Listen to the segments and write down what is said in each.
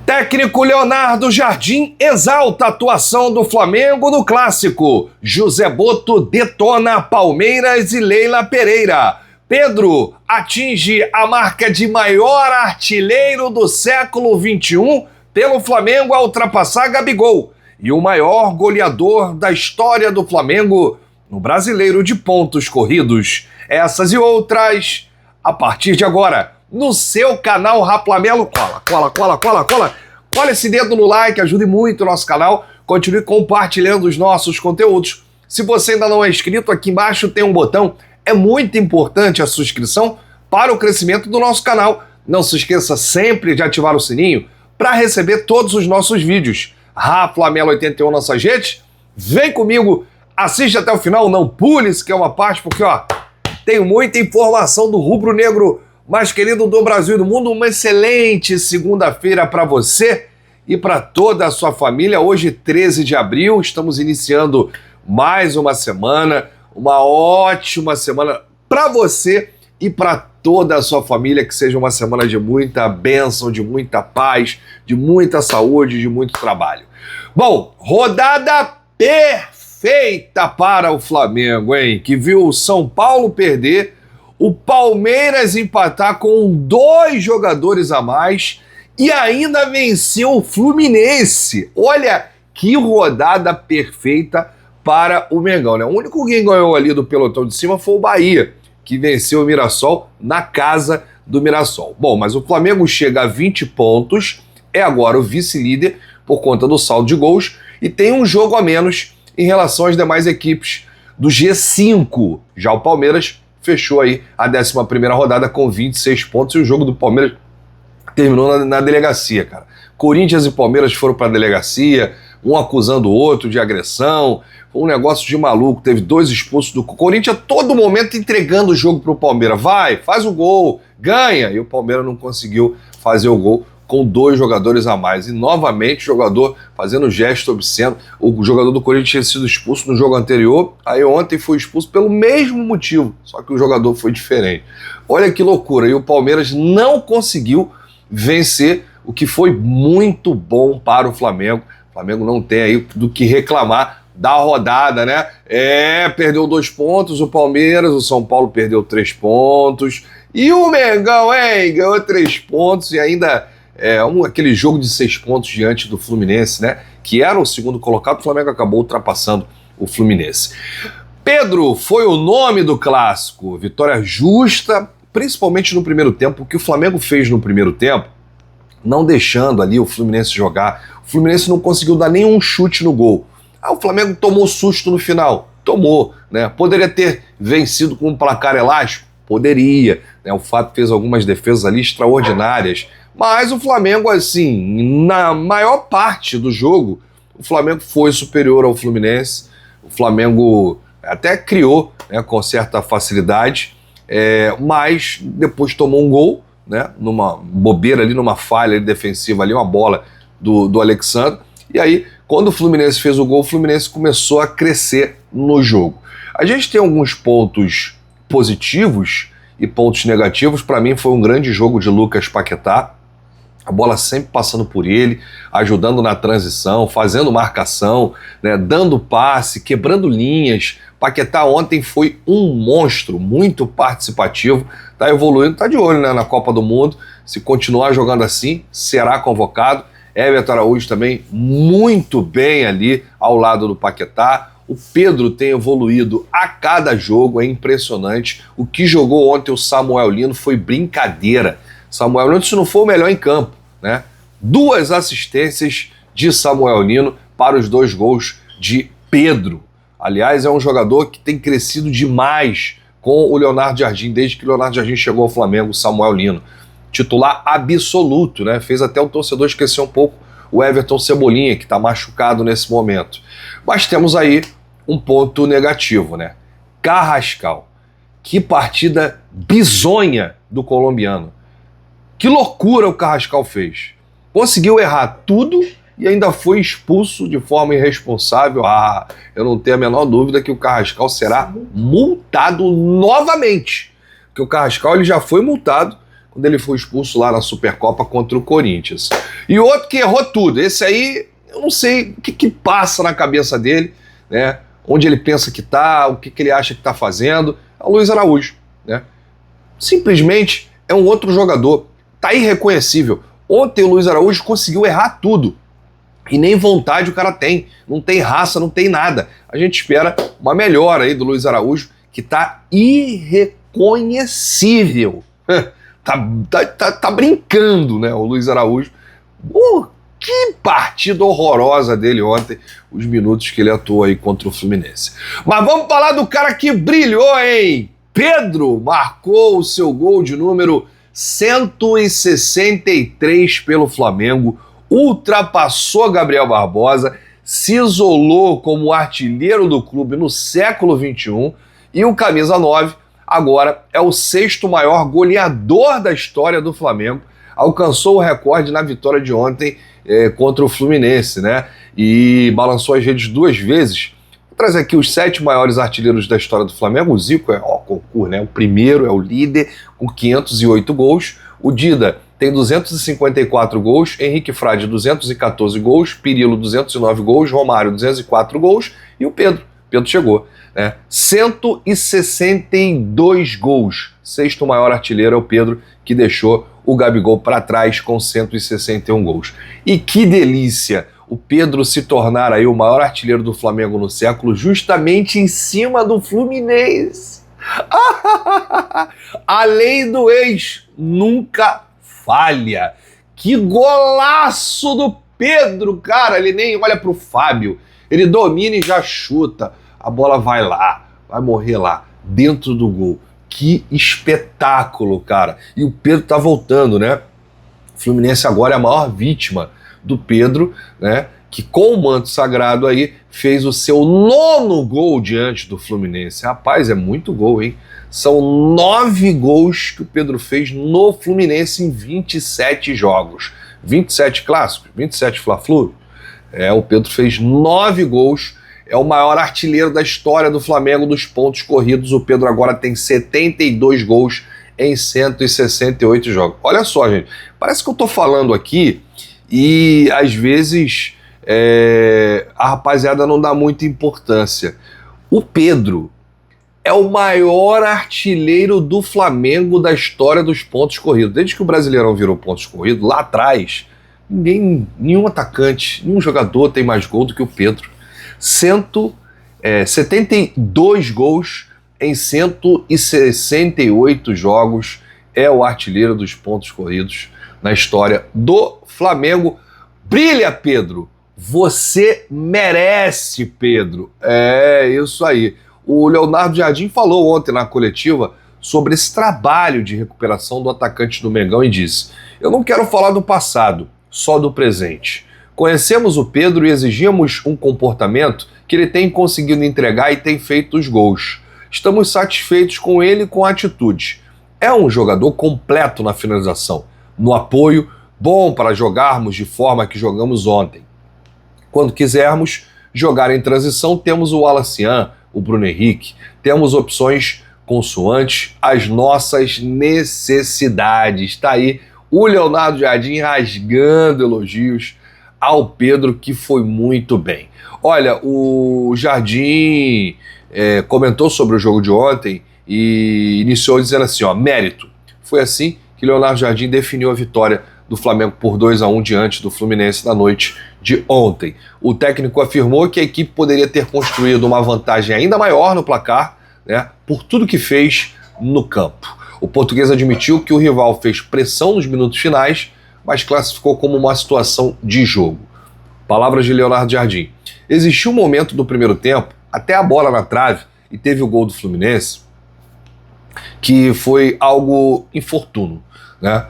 Técnico Leonardo Jardim exalta a atuação do Flamengo no Clássico. José Botto detona Palmeiras e Leila Pereira. Pedro atinge a marca de maior artilheiro do século XXI pelo Flamengo a ultrapassar Gabigol. E o maior goleador da história do Flamengo no Brasileiro de pontos corridos. Essas e outras a partir de agora no seu canal Raplamelo. Cola esse dedo no like, ajude muito o nosso canal. Continue compartilhando os nossos conteúdos. Se você ainda não é inscrito, aqui embaixo tem um botão. É muito importante a sua inscrição para o crescimento do nosso canal. Não se esqueça sempre de ativar o sininho para receber todos os nossos vídeos. Raplamelo81 nossas redes. Vem comigo, assiste até o final, não pule se quer uma parte, porque tem muita informação do rubro-negro mais querido do Brasil e do mundo. Uma excelente segunda-feira para você e para toda a sua família. Hoje, 13 de abril, estamos iniciando mais uma semana, uma ótima semana para você e para toda a sua família. Que seja uma semana de muita bênção, de muita paz, de muita saúde, de muito trabalho. Bom, rodada perfeita para o Flamengo, hein? Que viu o São Paulo perder, o Palmeiras empatar com 2 jogadores a mais e ainda venceu o Fluminense. Olha que rodada perfeita para o Mengão, né? O único que ganhou ali do pelotão de cima foi o Bahia, que venceu o Mirassol na casa do Mirassol. Bom, mas o Flamengo chega a 20 pontos, é agora o vice-líder por conta do saldo de gols e tem um jogo a menos em relação às demais equipes do G5. Já o Palmeiras fechou aí a 11ª rodada com 26 pontos e o jogo do Palmeiras terminou na delegacia, cara. Corinthians e Palmeiras foram para a delegacia, um acusando o outro de agressão, foi um negócio de maluco, teve 2 expulsos do Corinthians a todo momento entregando o jogo para o Palmeiras. Vai, faz o gol, ganha! E o Palmeiras não conseguiu fazer o gol com 2 jogadores a mais. E novamente o jogador fazendo gesto obsceno. O jogador do Corinthians tinha sido expulso no jogo anterior, aí ontem foi expulso pelo mesmo motivo, só que o jogador foi diferente. Olha que loucura, e o Palmeiras não conseguiu vencer, o que foi muito bom para o Flamengo. O Flamengo não tem aí do que reclamar da rodada, né? Perdeu 2 pontos o Palmeiras, o São Paulo perdeu 3 pontos, e o Mengão, ganhou 3 pontos e ainda aquele jogo de 6 pontos diante do Fluminense, né? Que era o segundo colocado, o Flamengo acabou ultrapassando o Fluminense. Pedro foi o nome do clássico, vitória justa, principalmente no primeiro tempo. O que o Flamengo fez no primeiro tempo, não deixando ali o Fluminense jogar, o Fluminense não conseguiu dar nenhum chute no gol. O Flamengo tomou susto no final, tomou, né? Poderia ter vencido com um placar elástico? Poderia, né? O Fábio fez algumas defesas ali extraordinárias, mas o Flamengo, assim, na maior parte do jogo, o Flamengo foi superior ao Fluminense. O Flamengo até criou, né, com certa facilidade, mas depois tomou um gol, né, numa bobeira ali, numa falha ali defensiva ali, uma bola do Alexandre. E aí, quando o Fluminense fez o gol, o Fluminense começou a crescer no jogo. A gente tem alguns pontos positivos e pontos negativos. Para mim foi um grande jogo de Lucas Paquetá. A bola sempre passando por ele, ajudando na transição, fazendo marcação, né, dando passe, quebrando linhas. Paquetá ontem foi um monstro, muito participativo, tá evoluindo, tá de olho, né, na Copa do Mundo. Se continuar jogando assim, será convocado. Everton Araújo também muito bem ali ao lado do Paquetá. O Pedro tem evoluído a cada jogo, é impressionante. O que jogou ontem o Samuel Lino foi brincadeira. Samuel Lino, se não for o melhor em campo, né? 2 assistências de Samuel Lino para os 2 gols de Pedro. Aliás, é um jogador que tem crescido demais com o Leonardo Jardim, desde que o Leonardo Jardim chegou ao Flamengo, o Samuel Lino. Titular absoluto, né? Fez até o torcedor esquecer um pouco o Everton Cebolinha, que está machucado nesse momento. Mas temos aí um ponto negativo, né? Carrascal. Que partida bizonha do colombiano. Que loucura o Carrascal fez. Conseguiu errar tudo e ainda foi expulso de forma irresponsável. Eu não tenho a menor dúvida que o Carrascal será multado novamente. Porque o Carrascal ele já foi multado quando ele foi expulso lá na Supercopa contra o Corinthians. E outro que errou tudo, esse aí, eu não sei o que passa na cabeça dele, né? Onde ele pensa que tá, o que ele acha que tá fazendo, é o Luiz Araújo, né? Simplesmente é um outro jogador, tá irreconhecível. Ontem o Luiz Araújo conseguiu errar tudo. E nem vontade o cara tem, não tem raça, não tem nada. A gente espera uma melhora aí do Luiz Araújo, que tá irreconhecível. tá brincando, né, o Luiz Araújo. Que partida horrorosa dele ontem, os minutos que ele atuou aí contra o Fluminense. Mas vamos falar do cara que brilhou, hein? Pedro marcou o seu gol de número 163 pelo Flamengo, ultrapassou Gabriel Barbosa, se isolou como artilheiro do clube no século XXI e o camisa 9 agora é o sexto maior goleador da história do Flamengo, alcançou o recorde na vitória de ontem contra o Fluminense, né? E balançou as redes 2 vezes. Vou trazer aqui os 7 maiores artilheiros da história do Flamengo. O Zico é concurso, né? O primeiro é o líder com 508 gols. O Dida tem 254 gols, Henrique Frade 214 gols, Pirilo 209 gols, Romário 204 gols e o Pedro chegou, né? 162 gols. Sexto maior artilheiro é o Pedro, que deixou o Gabigol para trás com 161 gols. E que delícia o Pedro se tornar aí o maior artilheiro do Flamengo no século, justamente em cima do Fluminense. A lei do ex nunca falha. Que golaço do Pedro, cara. Ele nem olha pro Fábio. Ele domina e já chuta. A bola vai lá, vai morrer lá, dentro do gol. Que espetáculo, cara. E o Pedro tá voltando, né? O Fluminense agora é a maior vítima do Pedro, né? Que com o manto sagrado aí fez o seu 9º gol diante do Fluminense. Rapaz, é muito gol, hein? São 9 gols que o Pedro fez no Fluminense em 27 jogos. 27 clássicos, 27 Fla-Flu. O Pedro fez 9 gols. É o maior artilheiro da história do Flamengo dos pontos corridos. O Pedro agora tem 72 gols em 168 jogos. Olha só, gente. Parece que eu tô falando aqui e às vezes a rapaziada não dá muita importância. O Pedro é o maior artilheiro do Flamengo da história dos pontos corridos. Desde que o Brasileirão virou pontos corridos, lá atrás, nenhum atacante, nenhum jogador tem mais gol do que o Pedro. 72 gols em 168 jogos, é o artilheiro dos pontos corridos na história do Flamengo. Brilha, Pedro! Você merece, Pedro! É isso aí. O Leonardo Jardim falou ontem na coletiva sobre esse trabalho de recuperação do atacante do Mengão e disse: eu não quero falar do passado, só do presente. Conhecemos o Pedro e exigimos um comportamento que ele tem conseguido entregar e tem feito os gols. Estamos satisfeitos com ele e com a atitude. É um jogador completo na finalização, no apoio, bom para jogarmos de forma que jogamos ontem. Quando quisermos jogar em transição, temos o Alacian, o Bruno Henrique, temos opções consoantes às nossas necessidades. Está aí o Leonardo Jardim rasgando elogios ao Pedro, que foi muito bem. Olha, o Jardim comentou sobre o jogo de ontem e iniciou dizendo assim, mérito. Foi assim que Leonardo Jardim definiu a vitória do Flamengo por 2-1 diante do Fluminense na noite de ontem. O técnico afirmou que a equipe poderia ter construído uma vantagem ainda maior no placar, né, por tudo que fez no campo. O português admitiu que o rival fez pressão nos minutos finais, mas classificou como uma situação de jogo. Palavras de Leonardo Jardim. Existiu um momento do primeiro tempo, até a bola na trave, e teve o gol do Fluminense, que foi algo infortuno, né?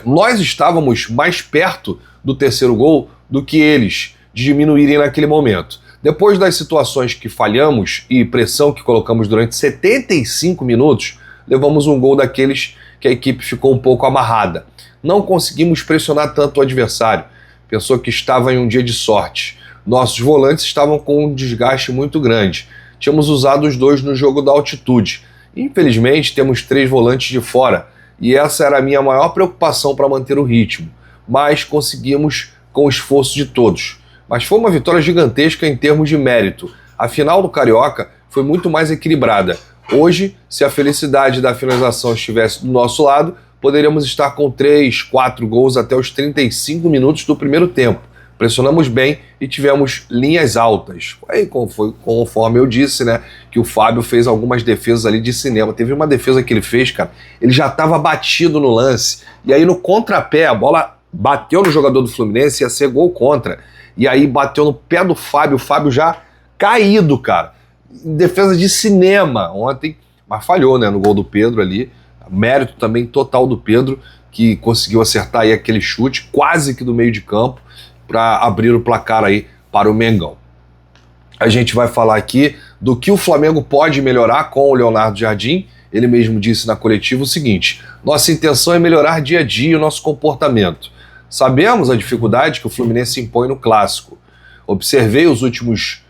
Nós estávamos mais perto do terceiro gol do que eles, de diminuírem naquele momento. Depois das situações que falhamos e pressão que colocamos durante 75 minutos, levamos um gol daqueles que a equipe ficou um pouco amarrada. Não conseguimos pressionar tanto o adversário. Pensou que estava em um dia de sorte. Nossos volantes estavam com um desgaste muito grande. Tínhamos usado os dois no jogo da altitude. Infelizmente, temos 3 volantes de fora, e essa era a minha maior preocupação para manter o ritmo, mas conseguimos com o esforço de todos. Mas foi uma vitória gigantesca em termos de mérito. A final do Carioca foi muito mais equilibrada. Hoje, se a felicidade da finalização estivesse do nosso lado, poderíamos estar com 3, 4 gols até os 35 minutos do primeiro tempo. Pressionamos bem e tivemos linhas altas. Aí, conforme eu disse, né, que o Fábio fez algumas defesas ali de cinema. Teve uma defesa que ele fez, cara, ele já estava batido no lance. E aí no contrapé, a bola bateu no jogador do Fluminense, ia ser gol contra. E aí bateu no pé do Fábio, o Fábio já caído, cara. Defesa de cinema ontem, mas falhou, né, no gol do Pedro ali. Mérito também total do Pedro, que conseguiu acertar aí aquele chute, quase que do meio de campo, para abrir o placar aí para o Mengão. A gente vai falar aqui do que o Flamengo pode melhorar com o Leonardo Jardim. Ele mesmo disse na coletiva o seguinte: nossa intenção é melhorar dia a dia o nosso comportamento. Sabemos a dificuldade que o Fluminense impõe no Clássico. Observei os últimos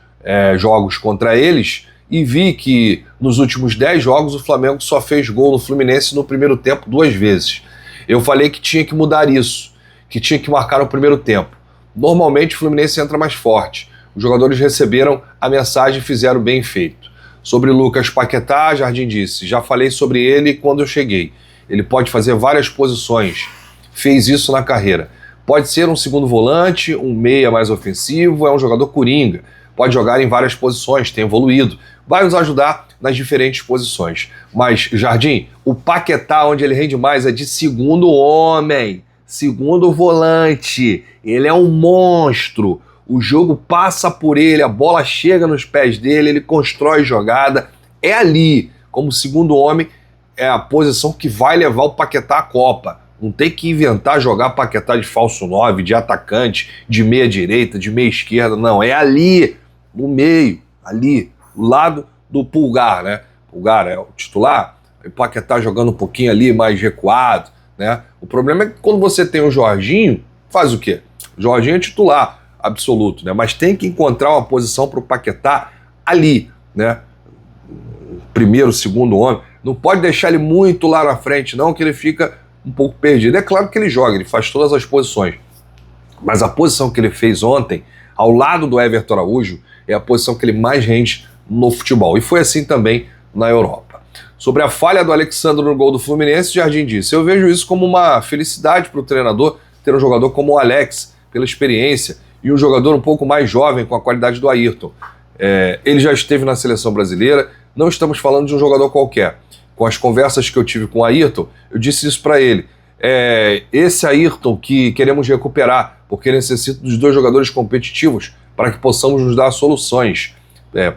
jogos contra eles e vi que nos últimos 10 jogos o Flamengo só fez gol no Fluminense no primeiro tempo 2 vezes. Eu falei que tinha que mudar isso, que tinha que marcar no primeiro tempo. Normalmente o Fluminense entra mais forte. Os jogadores receberam a mensagem e fizeram bem feito. Sobre Lucas Paquetá, Jardim disse: já falei sobre ele quando eu cheguei. Ele pode fazer várias posições. Fez isso na carreira. Pode ser um segundo volante, um meia mais ofensivo, é um jogador coringa. Pode jogar em várias posições, tem evoluído. Vai nos ajudar nas diferentes posições. Mas, Jardim, o Paquetá, onde ele rende mais, é de segundo homem, segundo volante. Ele é um monstro. O jogo passa por ele, a bola chega nos pés dele, ele constrói jogada. É ali, como segundo homem, é a posição que vai levar o Paquetá à Copa. Não tem que inventar jogar Paquetá de falso 9, de atacante, de meia direita, de meia esquerda, não. É ali, no meio, ali, do lado do Pulgar, né? Pulgar é o titular, o Paquetá jogando um pouquinho ali mais recuado, né? O problema é que quando você tem o Jorginho, faz o quê? O Jorginho é titular absoluto, né? Mas tem que encontrar uma posição para o Paquetá ali, né? Primeiro, segundo homem. Não pode deixar ele muito lá na frente, não, que ele fica um pouco perdido. É claro que ele joga, ele faz todas as posições. Mas a posição que ele fez ontem, ao lado do Everton Araújo, é a posição que ele mais rende no futebol. E foi assim também na Europa. Sobre a falha do Alexandre no gol do Fluminense, Jardim disse: eu vejo isso como uma felicidade para o treinador ter um jogador como o Alex, pela experiência, e um jogador um pouco mais jovem com a qualidade do Ayrton. Ele já esteve na seleção brasileira, não estamos falando de um jogador qualquer. Com as conversas que eu tive com o Ayrton, eu disse isso para ele. Esse Ayrton que queremos recuperar, porque necessita dos 2 jogadores competitivos para que possamos nos dar soluções.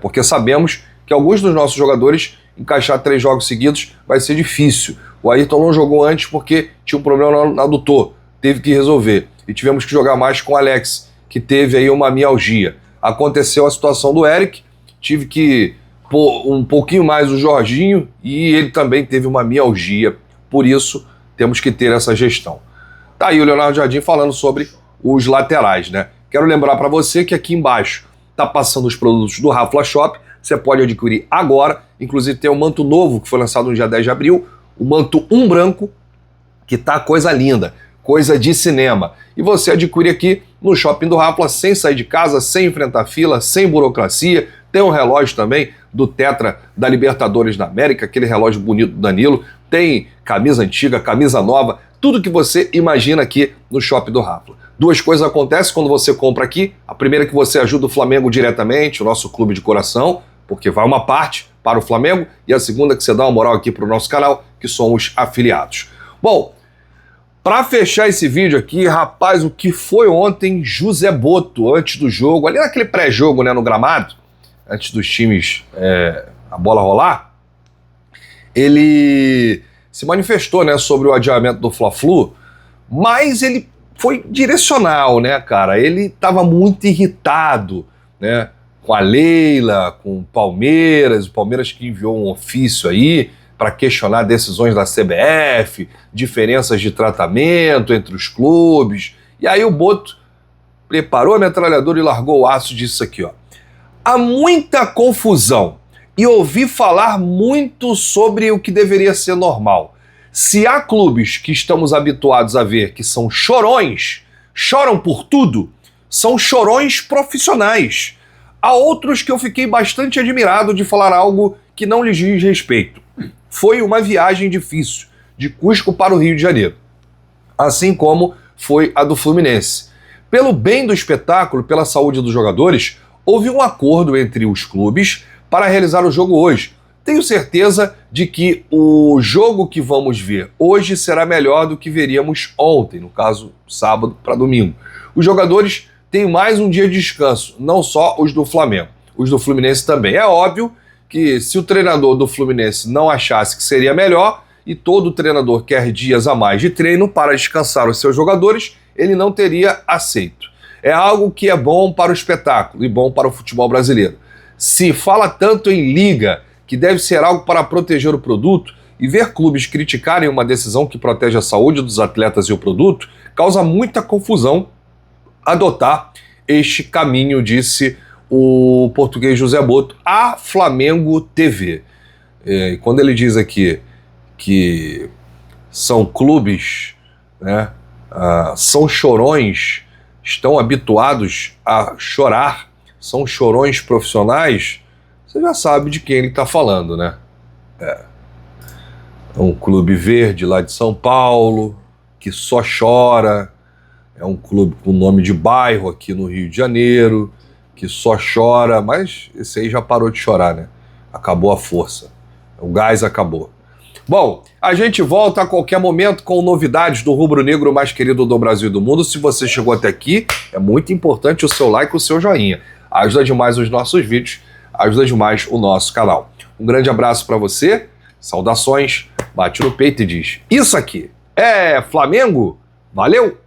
Porque sabemos que alguns dos nossos jogadores, encaixar 3 jogos seguidos vai ser difícil. O Ayrton não jogou antes porque tinha um problema no adutor, teve que resolver. E tivemos que jogar mais com o Alex, que teve aí uma mialgia. Aconteceu a situação do Eric, tive que pôr um pouquinho mais o Jorginho e ele também teve uma mialgia. Por isso, temos que ter essa gestão. Tá aí o Leonardo Jardim falando sobre os laterais, né? Quero lembrar para você que aqui embaixo tá passando os produtos do Rafla Shop. Você pode adquirir agora. Inclusive tem um manto novo que foi lançado no dia 10 de abril. O manto branco, que tá coisa linda. Coisa de cinema. E você adquire aqui no Shopping do Rafla, sem sair de casa, sem enfrentar fila, sem burocracia. Tem um relógio também do Tetra da Libertadores da América, aquele relógio bonito do Danilo. Tem camisa antiga, camisa nova, tudo que você imagina aqui no Shopping do Rafla. 2 coisas acontecem quando você compra aqui. A primeira é que você ajuda o Flamengo diretamente, o nosso clube de coração, porque vai uma parte para o Flamengo. E a segunda é que você dá uma moral aqui para o nosso canal, que somos afiliados. Bom, para fechar esse vídeo aqui, rapaz, o que foi ontem José Boto, antes do jogo, ali naquele pré-jogo, né, no gramado, antes dos times, a bola rolar, ele se manifestou, né, sobre o adiamento do Fla-Flu, mas ele foi direcional, né, cara? Ele estava muito irritado, né, com a Leila, com o Palmeiras que enviou um ofício aí para questionar decisões da CBF, diferenças de tratamento entre os clubes. E aí o Boto preparou a metralhadora e largou o aço disso aqui, ó. Há muita confusão e ouvi falar muito sobre o que deveria ser normal. Se há clubes que estamos habituados a ver que são chorões, choram por tudo, são chorões profissionais. Há outros que eu fiquei bastante admirado de falar algo que não lhes diz respeito. Foi uma viagem difícil, de Cusco para o Rio de Janeiro. Assim como foi a do Fluminense. Pelo bem do espetáculo, pela saúde dos jogadores, houve um acordo entre os clubes para realizar o jogo hoje. Tenho certeza de que o jogo que vamos ver hoje será melhor do que veríamos ontem, no caso, sábado para domingo. Os jogadores têm mais um dia de descanso, não só os do Flamengo, os do Fluminense também. É óbvio que se o treinador do Fluminense não achasse que seria melhor, e todo treinador quer dias a mais de treino para descansar os seus jogadores, ele não teria aceito. É algo que é bom para o espetáculo e bom para o futebol brasileiro. Se fala tanto em liga, que deve ser algo para proteger o produto, e ver clubes criticarem uma decisão que protege a saúde dos atletas e o produto, causa muita confusão adotar este caminho, disse o português José Botto à Flamengo TV. E quando ele diz aqui que são clubes, né, são chorões, estão habituados a chorar, são chorões profissionais, você já sabe de quem ele está falando, né? É um clube verde lá de São Paulo, que só chora, é um clube com nome de bairro aqui no Rio de Janeiro, que só chora, mas esse aí já parou de chorar, né? Acabou a força, o gás acabou. Bom, a gente volta a qualquer momento com novidades do rubro-negro mais querido do Brasil e do mundo. Se você chegou até aqui, é muito importante o seu like e o seu joinha. Ajuda demais os nossos vídeos, ajuda demais o nosso canal. Um grande abraço para você, saudações, bate no peito e diz: isso aqui é Flamengo? Valeu!